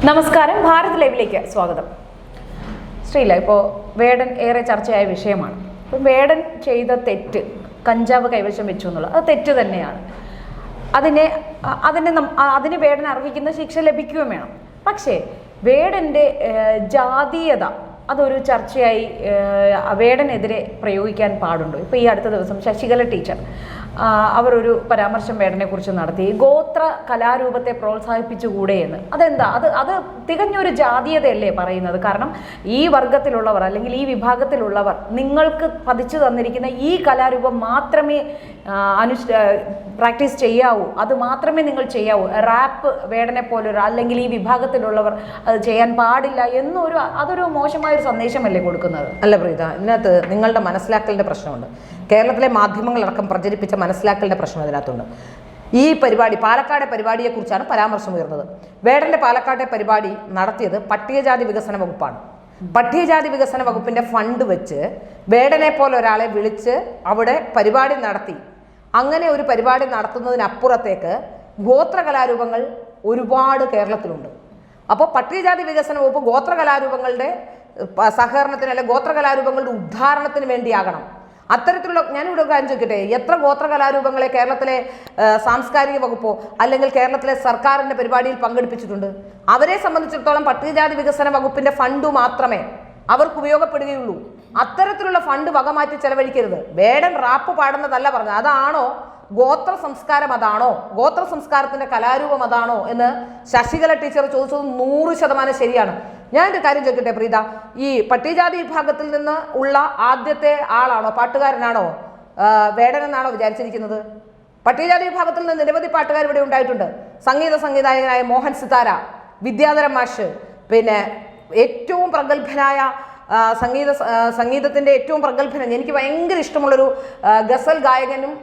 നമസ്കാരം, ഭാരത് ലൈവിലേക്ക് സ്വാഗതം. ശ്രീല, ഇപ്പോൾ വേടൻ ഏറെ ചർച്ചയായ വിഷയമാണ്. ഇപ്പം വേടൻ ചെയ്ത തെറ്റ്, കഞ്ചാവ് കൈവശം വെച്ചു എന്നുള്ളത്, അത് തെറ്റ് തന്നെയാണ്. അതിന് വേടൻ അർഹിക്കുന്ന ശിക്ഷ ലഭിക്കുകയും വേണം. പക്ഷേ വേടൻ്റെ ജാതീയത അതൊരു ചർച്ചയായി വേടനെതിരെ പ്രയോഗിക്കാൻ പാടുണ്ടോ? ഇപ്പോൾ ഈ അടുത്ത ദിവസം ശശികല ടീച്ചർ അവരൊരു പരാമർശം വേടനെ കുറിച്ച് നടത്തി. ഗോത്ര കലാരൂപത്തെ പ്രോത്സാഹിപ്പിച്ചുകൂടെ എന്ന്. അതെന്താ? അത് തികഞ്ഞൊരു ജാതീയതയല്ലേ പറയുന്നത്? കാരണം ഈ വർഗത്തിലുള്ളവർ അല്ലെങ്കിൽ ഈ വിഭാഗത്തിലുള്ളവർ നിങ്ങൾക്ക് പതിച്ചു തന്നിരിക്കുന്ന ഈ കലാരൂപം മാത്രമേ പ്രാക്ടീസ് ചെയ്യാവൂ, അത് മാത്രമേ നിങ്ങൾ ചെയ്യാവൂ. റാപ്പ് വേടനെ പോലൊരു അല്ലെങ്കിൽ ഈ വിഭാഗത്തിലുള്ളവർ അത് ചെയ്യാൻ പാടില്ല എന്നൊരു അതൊരു മോശമായൊരു സന്ദേശമല്ലേ കൊടുക്കുന്നത്? അല്ല പ്രീത, ഇതിനകത്ത് നിങ്ങളുടെ മനസ്സിലാക്കലിൻ്റെ പ്രശ്നമുണ്ട്. കേരളത്തിലെ മാധ്യമങ്ങളടക്കം പ്രചരിപ്പിച്ച മനസ്സിലാക്കലിൻ്റെ പ്രശ്നം ഇതിനകത്തുണ്ട്. ഈ പരിപാടി, പാലക്കാട് പരിപാടിയെക്കുറിച്ചാണ് പരാമർശം ഉയർന്നത്. വേടൻ്റെ പാലക്കാട്ടെ പരിപാടി നടത്തിയത് പട്ടികജാതി വികസന വകുപ്പാണ്. പട്ടികജാതി വികസന വകുപ്പിൻ്റെ ഫണ്ട് വെച്ച് വേടനെ പോലെ ഒരാളെ വിളിച്ച് അവിടെ പരിപാടി നടത്തി. അങ്ങനെ ഒരു പരിപാടി നടത്തുന്നതിനപ്പുറത്തേക്ക് ഗോത്ര കലാരൂപങ്ങൾ ഒരുപാട് കേരളത്തിലുണ്ട്. അപ്പോൾ പട്ടികജാതി വികസന വകുപ്പ് ഗോത്ര കലാരൂപങ്ങളുടെ സഹകരണത്തിന് അല്ലെങ്കിൽ ഗോത്ര കലാരൂപങ്ങളുടെ ഉദ്ധാരണത്തിന് വേണ്ടിയാകണം. അത്തരത്തിലുള്ള, ഞാനിവിടെ ഒരു കാര്യം ചോദിക്കട്ടെ, എത്ര ഗോത്ര കലാരൂപങ്ങളെ കേരളത്തിലെ സാംസ്കാരിക വകുപ്പോ അല്ലെങ്കിൽ കേരളത്തിലെ സർക്കാരിൻ്റെ പരിപാടിയിൽ പങ്കെടുപ്പിച്ചിട്ടുണ്ട്? അവരെ സംബന്ധിച്ചിടത്തോളം പട്ടികജാതി വികസന വകുപ്പിൻ്റെ ഫണ്ട് മാത്രമേ അവർക്ക് ഉപയോഗപ്പെടുകയുള്ളൂ. അത്തരത്തിലുള്ള ഫണ്ട് വകമാറ്റി ചെലവഴിക്കരുത്. വേടൻ റാപ്പ് പാടുന്നതല്ല പറഞ്ഞത്. അതാണോ ഗോത്ര സംസ്കാരം? അതാണോ ഗോത്ര സംസ്കാരത്തിന്റെ കലാരൂപം? അതാണോ എന്ന് ശശികല ടീച്ചർ ചോദിച്ചത് 100% ശരിയാണ്. ഞാനൊരു കാര്യം ചോദിക്കട്ടെ പ്രീത, ഈ പട്ടികജാതി വിഭാഗത്തിൽ നിന്ന് ഉള്ള ആദ്യത്തെ ആളാണോ, പാട്ടുകാരനാണോ വേടൻ എന്നാണോ വിചാരിച്ചിരിക്കുന്നത്? പട്ടികജാതി വിഭാഗത്തിൽ നിന്ന് നിരവധി പാട്ടുകാർ ഇവിടെ ഉണ്ടായിട്ടുണ്ട്. സംഗീതനായകനായ മോഹൻ സിതാര, വിദ്യാധരൻ മാഷ്, പിന്നെ ഏറ്റവും പ്രഗത്ഭനായ സംഗീതത്തിന്റെ ഏറ്റവും പ്രഗത്ഭനും എനിക്ക് ഭയങ്കര ഇഷ്ടമുള്ളൊരു ഗസൽ ഗായകനും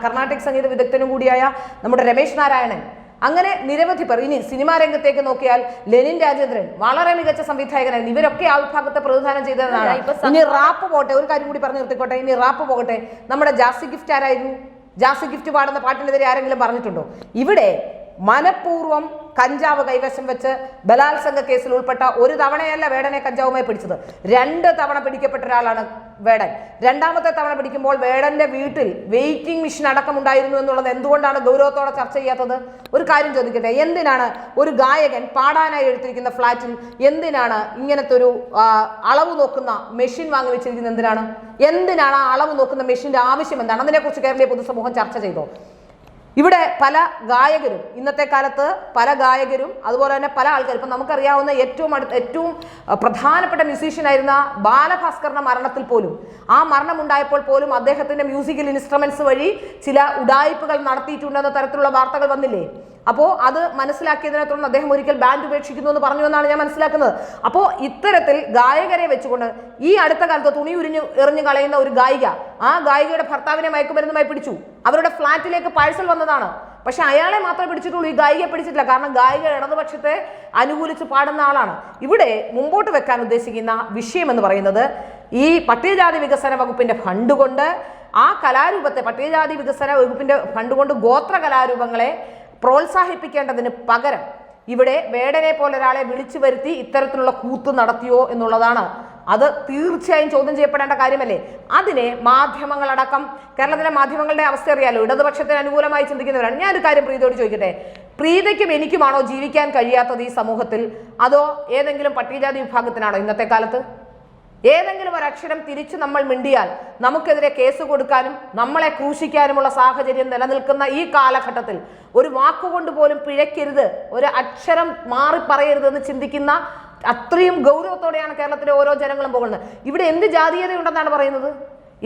കർണാട്ടിക് സംഗീത വിദഗ്ധനും കൂടിയായ നമ്മുടെ രമേശ് നാരായണൻ. അങ്ങനെ നിരവധി പേർ. ഇനി സിനിമാ രംഗത്തേക്ക് നോക്കിയാൽ ലെനിൻ രാജേന്ദ്രൻ വളരെ മികച്ച സംവിധായകനായിരുന്നു. ഇവരൊക്കെ ആ വിഭാഗത്തെ പ്രതിനിധാനം ചെയ്തതാണ്. ഇനി റാപ്പ് പോട്ടെ, ഒരു കാര്യം കൂടി പറഞ്ഞു നിർത്തിക്കോട്ടെ. ഇനി റാപ്പ് പോകട്ടെ, നമ്മുടെ ജാസി ഗിഫ്റ്റ് ആരായിരുന്നു? ജാസി ഗിഫ്റ്റ് പാടുന്ന പാട്ടിനെതിരെ ആരെങ്കിലും പറഞ്ഞിട്ടുണ്ടോ? ഇവിടെ മനഃപൂർവ്വം കഞ്ചാവ് കൈവശം വെച്ച് ബലാത്സംഗ കേസിൽ ഉൾപ്പെട്ട ഒരു തവണയല്ല വേടനെ കഞ്ചാവുമായി പിടിച്ചത്, 2 തവണ പിടിക്കപ്പെട്ട ഒരാളാണ് വേടൻ. 2ാമത്തെ തവണ പിടിക്കുമ്പോൾ വേടന്റെ വീട്ടിൽ വെയിറ്റിംഗ് മെഷീൻ അടക്കം ഉണ്ടായിരുന്നു എന്നുള്ളത് എന്തുകൊണ്ടാണ് ഗൗരവത്തോടെ ചർച്ച ചെയ്യാത്തത്? ഒരു കാര്യം ചോദിക്കട്ടെ, എന്തിനാണ് ഒരു ഗായകൻ പാടാനായി എടുത്തിരിക്കുന്ന ഫ്ലാറ്റിൽ എന്തിനാണ് ഇങ്ങനത്തെ ഒരു അളവ് നോക്കുന്ന മെഷീൻ വാങ്ങി വെച്ചിരിക്കുന്നത്? എന്തിനാണ് ആ അളവ് നോക്കുന്ന മെഷീന്റെ ആവശ്യം എന്താണ്? അതിനെക്കുറിച്ച് കേരളീയ പൊതുസമൂഹം ചർച്ച ചെയ്തോ? ഇവിടെ പല ഗായകരും, ഇന്നത്തെ കാലത്ത് പല ഗായകരും അതുപോലെ തന്നെ പല ആൾക്കാരും, ഇപ്പം നമുക്കറിയാവുന്ന ഏറ്റവും പ്രധാനപ്പെട്ട മ്യൂസീഷ്യനായിരുന്ന ബാലഭാസ്കറിന്റെ മരണത്തിൽ പോലും, ആ മരണം ഉണ്ടായപ്പോൾ പോലും അദ്ദേഹത്തിന്റെ മ്യൂസിക്കൽ ഇൻസ്ട്രുമെന്റ്സ് വഴി ചില ഉഡായിപ്പുകൾ നടത്തിയിട്ടുണ്ടെന്ന തരത്തിലുള്ള വാർത്തകൾ വന്നില്ലേ? അപ്പോൾ അത് മനസ്സിലാക്കിയതിനെ തുടർന്ന് അദ്ദേഹം ഒരിക്കൽ ബാൻഡ് ഉപേക്ഷിക്കുന്നു എന്ന് പറഞ്ഞു എന്നാണ് ഞാൻ മനസ്സിലാക്കുന്നത്. അപ്പോൾ ഇത്തരത്തിൽ ഗായകരെ വെച്ചുകൊണ്ട് ഈ അടുത്ത കാലത്ത് തുണി എറിഞ്ഞു കളയുന്ന ഒരു ഗായിക, ആ ഗായികയുടെ ഭർത്താവിനെ മയക്കുമരുന്നുമായി പിടിച്ചു. അവരുടെ ഫ്ലാറ്റിലേക്ക് പാഴ്സൽ വന്നതാണ്. പക്ഷെ അയാളെ മാത്രമേ പിടിച്ചിട്ടുള്ളൂ, ഈ ഗായികയെ പിടിച്ചിട്ടില്ല. കാരണം ഗായിക ഇടതുപക്ഷത്തെ അനുകൂലിച്ച് പാടുന്ന ആളാണ്. ഇവിടെ മുമ്പോട്ട് വെക്കാൻ ഉദ്ദേശിക്കുന്ന വിഷയം എന്ന് പറയുന്നത്, ഈ പട്ടികജാതി വികസന വകുപ്പിന്റെ ഫണ്ട് കൊണ്ട് ആ കലാരൂപത്തെ, പട്ടികജാതി വികസന വകുപ്പിന്റെ ഫണ്ട് കൊണ്ട് ഗോത്ര കലാരൂപങ്ങളെ പ്രോത്സാഹിപ്പിക്കേണ്ടതിന് പകരം ഇവിടെ വേടനെ പോലെ ഒരാളെ വിളിച്ചു വരുത്തി ഇത്തരത്തിലുള്ള കൂത്ത് നടത്തിയോ എന്നുള്ളതാണ്. അത് തീർച്ചയായും ചോദ്യം ചെയ്യപ്പെടേണ്ട കാര്യമല്ലേ? അതിനെ മാധ്യമങ്ങളടക്കം, കേരളത്തിലെ മാധ്യമങ്ങളുടെ അവസ്ഥ അറിയാലോ, ഇടതുപക്ഷത്തിന് അനുകൂലമായി ചിന്തിക്കുന്നവരാണ്. ഞാനൊരു കാര്യം പ്രീതയോട് ചോദിക്കട്ടെ, പ്രീതയ്ക്കും എനിക്കുമാണോ ജീവിക്കാൻ കഴിയാത്തത് ഈ സമൂഹത്തിൽ? അതോ ഏതെങ്കിലും പട്ടികജാതി വിഭാഗത്തിനാണോ ഇന്നത്തെ കാലത്ത്? ഏതെങ്കിലും ഒരക്ഷരം തിരിച്ച് നമ്മൾ മിണ്ടിയാൽ നമുക്കെതിരെ കേസ് കൊടുക്കാനും നമ്മളെ ക്രൂശിക്കാനുമുള്ള സാഹചര്യം നിലനിൽക്കുന്ന ഈ കാലഘട്ടത്തിൽ ഒരു വാക്കുകൊണ്ട് പോലും പിഴയ്ക്കരുത്, ഒരു അക്ഷരം മാറി പറയരുതെന്ന് ചിന്തിക്കുന്ന അത്രയും ഗൗരവത്തോടെയാണ് കേരളത്തിലെ ഓരോ ജനങ്ങളും പോകുന്നത്. ഇവിടെ എന്ത് ജാതീയതയുണ്ടെന്നാണ് പറയുന്നത്?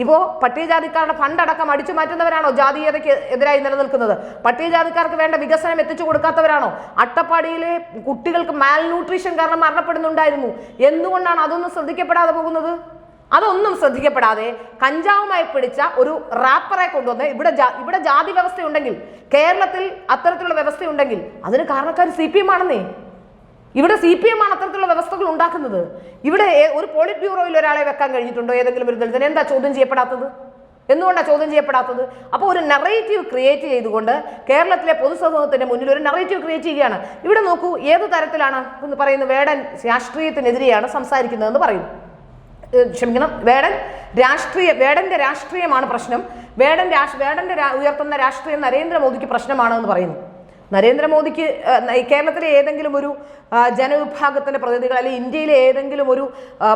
ഇപ്പോൾ പട്ടികജാതിക്കാരുടെ ഫണ്ടടക്കം അടിച്ചു മാറ്റുന്നവരാണോ ജാതീയതയ്ക്ക് എതിരായി നിലനിൽക്കുന്നത്? പട്ടികജാതിക്കാർക്ക് വേണ്ട വികസനം എത്തിച്ചു കൊടുക്കാത്തവരാണോ? അട്ടപ്പാടിയിലെ കുട്ടികൾക്ക് മാൽന്യൂട്രീഷൻ കാരണം മരണപ്പെടുന്നുണ്ടായിരുന്നു. എന്തുകൊണ്ടാണ് അതൊന്നും ശ്രദ്ധിക്കപ്പെടാതെ പോകുന്നത്? അതൊന്നും ശ്രദ്ധിക്കപ്പെടാതെ കഞ്ചാവുമായി പിടിച്ച ഒരു റാപ്പറെ കൊണ്ടുവന്ന് ഇവിടെ ജാതി വ്യവസ്ഥയുണ്ടെങ്കിൽ, കേരളത്തിൽ അത്തരത്തിലുള്ള വ്യവസ്ഥയുണ്ടെങ്കിൽ അതിന് കാരണക്കാർ CPM ആണെന്നേ. ഇവിടെ CPM ആണ് അത്തരത്തിലുള്ള വ്യവസ്ഥകൾ ഉണ്ടാക്കുന്നത്. ഇവിടെ ഒരു പോളിറ്റ് ബ്യൂറോയിൽ ഒരാളെ വെക്കാൻ കഴിഞ്ഞിട്ടുണ്ടോ ഏതെങ്കിലും ഒരു ദളിതന്? എന്താ ചോദ്യം ചെയ്യപ്പെടാത്തത്? എന്തുകൊണ്ടാണ് ചോദ്യം ചെയ്യപ്പെടാത്തത്? അപ്പോൾ ഒരു നറേറ്റീവ് ക്രിയേറ്റ് ചെയ്തുകൊണ്ട് കേരളത്തിലെ പൊതുസമൂഹത്തിന്റെ മുന്നിൽ ഒരു നറേറ്റീവ് ക്രിയേറ്റ് ചെയ്യുകയാണ്. ഇവിടെ നോക്കൂ, ഏത് തരത്തിലാണ് എന്ന് പറയുന്നത്, വേടൻ രാഷ്ട്രീയത്തിനെതിരെയാണ് സംസാരിക്കുന്നതെന്ന് പറയുന്നു. ക്ഷമിക്കണം, വേടന്റെ രാഷ്ട്രീയമാണ് പ്രശ്നം, വേടന്റെ ഉയർത്തുന്ന രാഷ്ട്രീയം നരേന്ദ്രമോദിക്ക് പ്രശ്നമാണ് എന്ന് പറയുന്നു. നരേന്ദ്രമോദിക്ക് കേരളത്തിലെ ഏതെങ്കിലും ഒരു ജനവിഭാഗത്തിന്റെ പ്രതിനിധികൾ അല്ലെങ്കിൽ ഇന്ത്യയിലെ ഏതെങ്കിലും ഒരു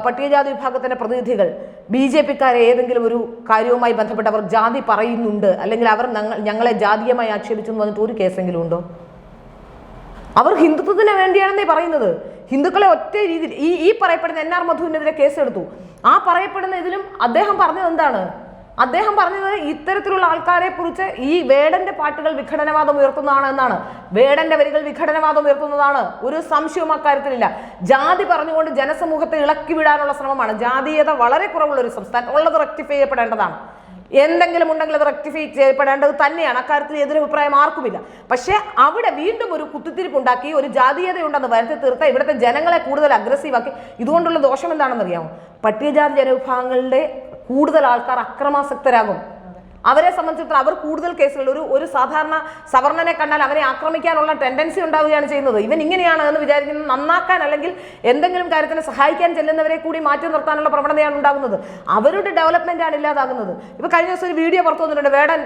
പട്ടികജാതി വിഭാഗത്തിന്റെ പ്രതിനിധികൾ BJP-ക്കാരെ ഏതെങ്കിലും ഒരു കാര്യവുമായി ബന്ധപ്പെട്ട് അവർ ജാതി പറയുന്നുണ്ട്, അല്ലെങ്കിൽ അവർ ഞങ്ങളെ ജാതീയമായി ആക്ഷേപിച്ചു എന്ന് പറഞ്ഞിട്ട് ഒരു കേസെങ്കിലും ഉണ്ടോ? അവർ ഹിന്ദുത്വത്തിന് വേണ്ടിയാണെന്നേ പറയുന്നത്. ഹിന്ദുക്കളെ ഒറ്റ രീതിയിൽ ഈ പറയപ്പെടുന്ന NR മധുവിനെതിരെ കേസെടുത്തു. ആ പറയപ്പെടുന്ന ഇതിലും അദ്ദേഹം പറഞ്ഞത് എന്താണ്? അദ്ദേഹം പറഞ്ഞത് ഇത്തരത്തിലുള്ള ആൾക്കാരെ കുറിച്ച് ഈ വേടന്റെ പാട്ടുകൾ വിഘടനവാദം ഉയർത്തുന്നതാണ് എന്നാണ്. വേടന്റെ വരികൾ വിഘടനവാദം ഉയർത്തുന്നതാണ്, ഒരു സംശയവും അക്കാര്യത്തിലില്ല. ജാതി പറഞ്ഞുകൊണ്ട് ജനസമൂഹത്തെ ഇളക്കി വിടാനുള്ള ശ്രമമാണ്. ജാതീയത വളരെ കുറവുള്ള ഒരു സംസ്ഥാനം, ഉള്ളത് റെക്ടിഫൈ ചെയ്യപ്പെടേണ്ടതാണ്. എന്തെങ്കിലും ഉണ്ടെങ്കിൽ അത് റെക്ടിഫൈ ചെയ്യപ്പെടേണ്ടത് തന്നെയാണ്. അക്കാര്യത്തിൽ എതിരഭിപ്രായം ആർക്കുമില്ല. പക്ഷെ അവിടെ വീണ്ടും ഒരു കുത്തിത്തിരിപ്പുണ്ടാക്കി ഒരു ജാതീയതയുണ്ടെന്ന് വരുത്തി തീർത്ത ഇവിടുത്തെ ജനങ്ങളെ കൂടുതൽ അഗ്രസീവാക്കി. ഇതുകൊണ്ടുള്ള ദോഷം എന്താണെന്ന് അറിയാമോ? പട്ടികജാതി ജനവിഭാഗങ്ങളുടെ കൂടുതൽ ആൾക്കാർ അക്രമാസക്തരാകും. അവരെ സംബന്ധിച്ചിടത്തോളം അവർ കൂടുതൽ കേസുകൾ ഒരു സാധാരണ സവർണനെ കണ്ടാൽ അവരെ ആക്രമിക്കാനുള്ള ടെൻഡൻസി ഉണ്ടാവുകയാണ് ചെയ്യുന്നത്. ഇവൻ ഇങ്ങനെയാണ് എന്ന് വിചാരിക്കുന്നത് നന്നാക്കാൻ അല്ലെങ്കിൽ എന്തെങ്കിലും കാര്യത്തിന് സഹായിക്കാൻ ചെല്ലുന്നവരെ കൂടി മാറ്റി നിർത്താനുള്ള പ്രവണതയാണ് ഉണ്ടാകുന്നത്. അവരുടെ ഡെവലപ്മെന്റ് ആണ് ഇല്ലാതാകുന്നത്. ഇപ്പൊ കഴിഞ്ഞ ദിവസം ഒരു വീഡിയോ പുറത്തു വന്നിട്ടുണ്ട്. വേടൻ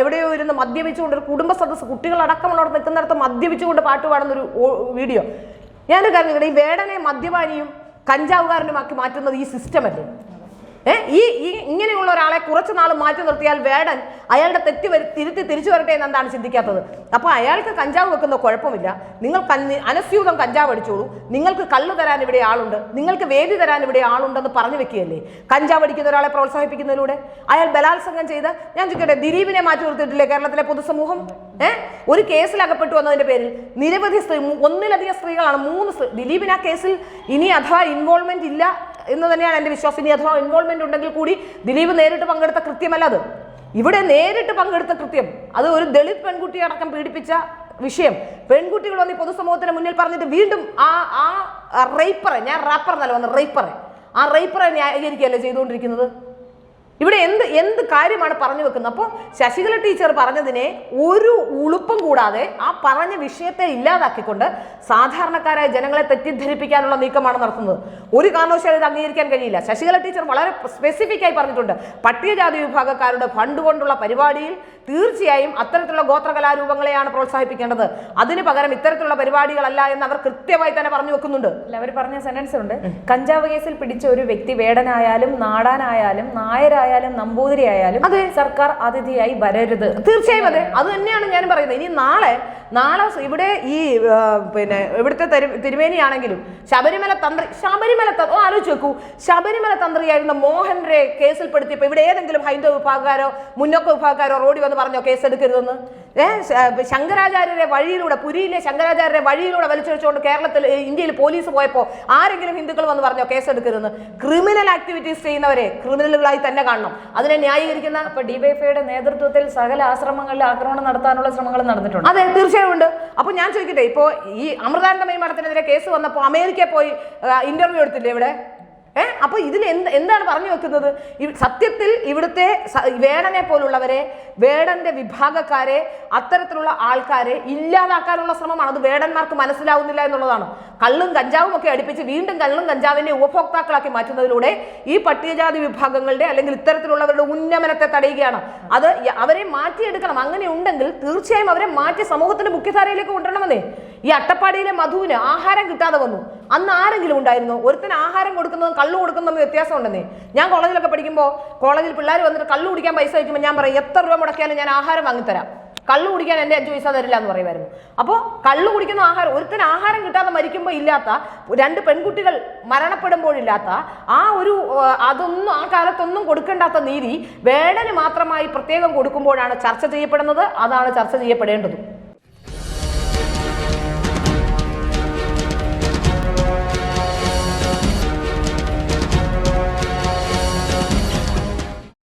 എവിടെയോ ഇരുന്ന് മദ്യപിച്ചുകൊണ്ട് ഒരു കുടുംബ സദസ്സ് കുട്ടികളടക്കമുള്ളവർ നിൽക്കുന്നിടത്ത് മദ്യപിച്ചുകൊണ്ട് പാട്ട് പാടുന്നൊരു വീഡിയോ. ഞാനൊരു കാര്യം ചോദിക്കട്ടെ, ഈ വേടനെ മദ്യപാനിയും കഞ്ചാവുകാരനുമാക്കി മാറ്റുന്നത് ഈ സിസ്റ്റം അല്ലേ? ഇങ്ങനെയുള്ള ഒരാളെ കുറച്ചു നാൾ മാറ്റി നിർത്തിയാൽ വേടൻ അയാളുടെ തെറ്റ് തിരുത്തി തിരിച്ചു വരട്ടെ എന്ന് എന്താണ് ചിന്തിക്കാത്തത്? അപ്പോൾ അയാൾക്ക് കഞ്ചാവ് വെക്കുന്ന കുഴപ്പമില്ല, നിങ്ങൾ അനസ്യൂതം കഞ്ചാവ് അടിച്ചോളൂ, നിങ്ങൾക്ക് കള്ള് തരാൻ ഇവിടെ ആളുണ്ട്, നിങ്ങൾക്ക് വേദി തരാൻ ഇവിടെ ആളുണ്ടെന്ന് പറഞ്ഞു വെക്കുകയല്ലേ കഞ്ചാവ് അടിക്കുന്ന ഒരാളെ പ്രോത്സാഹിപ്പിക്കുന്നതിലൂടെ? അയാൾ ബലാത്സംഗം ചെയ്ത്, ഞാൻ ചോദിക്കട്ടെ, ദിലീപിനെ മാറ്റി നിർത്തിയിട്ടില്ലേ കേരളത്തിലെ പൊതുസമൂഹം? ഒരു കേസിൽ അകപ്പെട്ടു വന്നതിന്റെ പേരിൽ നിരവധി ഒന്നിലധികം സ്ത്രീകളാണ്, 3 ദിലീപിന് ആ കേസിൽ ഇനി അഥവാ ഇൻവോൾവ്മെന്റ് ഇല്ല എന്ന് തന്നെയാണ് എൻ്റെ വിശ്വാസം. ഇനി അഥവാ ഇൻവോൾവ്മെന്റ് ഉണ്ടെങ്കിൽ കൂടി ദിലീപ് നേരിട്ട് പങ്കെടുത്ത കൃത്യമല്ല അത്. ഇവിടെ നേരിട്ട് പങ്കെടുത്ത കൃത്യം, അത് ഒരു ദളിത് പെൺകുട്ടിയെ അടക്കം പീഡിപ്പിച്ച വിഷയം. പെൺകുട്ടികൾ വന്ന് പൊതുസമൂഹത്തിന് മുന്നിൽ പറഞ്ഞിട്ട് വീണ്ടും ആ റേപ്പറെ, ഞാൻ റാപ്പർ എന്നല്ല വന്ന് റേപ്പറെ ന്യായീകരിക്കുകയല്ലേ ചെയ്തുകൊണ്ടിരിക്കുന്നത്. ഇവിടെ എന്ത് കാര്യമാണ് പറഞ്ഞു വെക്കുന്നത്? അപ്പോൾ ശശികല ടീച്ചർ പറഞ്ഞതിനെ ഒരു ഉളുപ്പും കൂടാതെ ആ പറഞ്ഞ വിഷയത്തെ ഇല്ലാതാക്കിക്കൊണ്ട് സാധാരണക്കാരായ ജനങ്ങളെ തെറ്റിദ്ധരിപ്പിക്കാനുള്ള നീക്കമാണ് നടത്തുന്നത്. ഒരു കാരണവശാലും ഇത് അംഗീകരിക്കാൻ കഴിയില്ല. ശശികല ടീച്ചർ വളരെ സ്പെസിഫിക് ആയി പറഞ്ഞിട്ടുണ്ട്, പട്ടികജാതി വിഭാഗക്കാരുടെ ഫണ്ട് കൊണ്ടുള്ള പരിപാടിയിൽ തീർച്ചയായും അത്തരത്തിലുള്ള ഗോത്രകലാരൂപങ്ങളെയാണ് പ്രോത്സാഹിപ്പിക്കേണ്ടത്. അതിന് പകരം ഇത്തരത്തിലുള്ള പരിപാടികളല്ല എന്ന് അവർ കൃത്യമായി തന്നെ പറഞ്ഞു വെക്കുന്നുണ്ട്. അവർ പറഞ്ഞ സെന്റൻസ് ഉണ്ട്, കഞ്ചാവ് കേസിൽ പിടിച്ച ഒരു വ്യക്തി വേടനായാലും നാടാനായാലും നായരായാലും നമ്പൂതിരി ആയാലും അത് സർക്കാർ അതിഥിയായി വരരുത്. തീർച്ചയായും അതെ, അത് തന്നെയാണ് ഞാൻ പറയുന്നത്. ഇനി നാളെ ഇവിടെ ഈ ഇവിടുത്തെ തിരുമേനിയാണെങ്കിലും ശബരിമല ആലോചിച്ച് വെക്കൂ, ശബരിമല തന്ത്രിയായിരുന്ന മോഹൻറെ കേസിൽപ്പെടുത്തിയപ്പോ ഇവിടെ ഏതെങ്കിലും ഹൈന്ദവ വിഭാഗക്കാരോ മുന്നോക്ക വിഭാഗക്കാരോ റോഡി വന്ന് പറഞ്ഞോ കേസെടുക്കരുതെന്ന്? ശങ്കരാചാര്യരെ വഴിയിലൂടെ, പുരിയിലെ ശങ്കരാചാര്യരെ വഴിയിലൂടെ വലിച്ചൊഴിച്ചുകൊണ്ട് ഇന്ത്യയിൽ പോലീസ് പോയപ്പോൾ ആരെങ്കിലും ഹിന്ദുക്കൾ വന്ന് പറഞ്ഞോ കേസെടുക്കരുതെന്ന്? ക്രിമിനൽ ആക്ടിവിറ്റീസ് ചെയ്യുന്നവരെ ക്രിമിനലുകളായി തന്നെ കാണണം. അതിനെ ന്യായീകരിക്കുന്ന ഡിവൈഎഫ്ഐയുടെ നേതൃത്വത്തിൽ സകല ആശ്രമങ്ങളിൽ ആക്രമണം നടത്താനുള്ള ശ്രമങ്ങൾ നടന്നിട്ടുണ്ട്. അതെ, തീർച്ചയായും ഉണ്ട്. അപ്പൊ ഞാൻ ചോദിക്കട്ടെ, ഇപ്പോ ഈ അമൃതാനന്ദമയി മഠത്തിനെതിരെ കേസ് വന്നപ്പോൾ അമേരിക്കയിൽ പോയി ഇന്റർവ്യൂ എടുത്തില്ലേ ഇവിടെ? അപ്പൊ ഇതിൽ എന്താണ് പറഞ്ഞു വെക്കുന്നത്? സത്യത്തിൽ ഇവിടുത്തെ വേടനെ പോലുള്ളവരെ, വേടന്റെ വിഭാഗക്കാരെ, അത്തരത്തിലുള്ള ആൾക്കാരെ ഇല്ലാതാക്കാനുള്ള ശ്രമമാണ്. അത് വേടന്മാർക്ക് മനസ്സിലാവുന്നില്ല എന്നുള്ളതാണ്. കള്ളും കഞ്ചാവും ഒക്കെ അടുപ്പിച്ച് വീണ്ടും കള്ളും കഞ്ചാവിന്റെ ഉപഭോക്താക്കളാക്കി മാറ്റുന്നതിലൂടെ ഈ പട്ടികജാതി വിഭാഗങ്ങളുടെ അല്ലെങ്കിൽ ഇത്തരത്തിലുള്ളവരുടെ ഉന്നമനത്തെ തടയുകയാണ്. അത് അവരെ മാറ്റിയെടുക്കണം. അങ്ങനെ ഉണ്ടെങ്കിൽ തീർച്ചയായും അവരെ മാറ്റി സമൂഹത്തിന്റെ മുഖ്യധാരയിലേക്ക് കൊണ്ടുവരണമെന്നേ. ഈ അട്ടപ്പാടിയിലെ മധുവിന് ആഹാരം കിട്ടാതെ വന്നു. അന്ന് ആരെങ്കിലും ഉണ്ടായിരുന്നു? ഒരുത്തിന് ആഹാരം കൊടുക്കുന്നതും കള്ളു കൊടുക്കുന്നതും വ്യത്യാസം ഉണ്ടെന്നേ. ഞാൻ കോളേജിലൊക്കെ പഠിക്കുമ്പോൾ കോളേജിൽ പിള്ളേർ വന്നിട്ട് കള്ളു കുടിക്കാൻ പൈസ വയ്ക്കുമ്പോൾ ഞാൻ പറയും, എത്ര രൂപ മുടക്കിയാലും ഞാൻ ആഹാരം വാങ്ങിത്തരാം, കള്ളു കുടിക്കാൻ എൻ്റെ 5 പൈസ തരില്ല എന്ന് പറയുമായിരുന്നു. അപ്പോൾ കള്ളു കുടിക്കുന്ന ആഹാരം, ഒരുത്തിന് ആഹാരം കിട്ടാതെ മരിക്കുമ്പോൾ ഇല്ലാത്ത, 2 പെൺകുട്ടികൾ മരണപ്പെടുമ്പോഴില്ലാത്ത അതൊന്നും ആ കാലത്തൊന്നും കൊടുക്കേണ്ടാത്ത നീതി വേടന് മാത്രമായി പ്രത്യേകം കൊടുക്കുമ്പോഴാണ് ചർച്ച ചെയ്യപ്പെടുന്നത്. അതാണ് ചർച്ച ചെയ്യപ്പെടേണ്ടത്.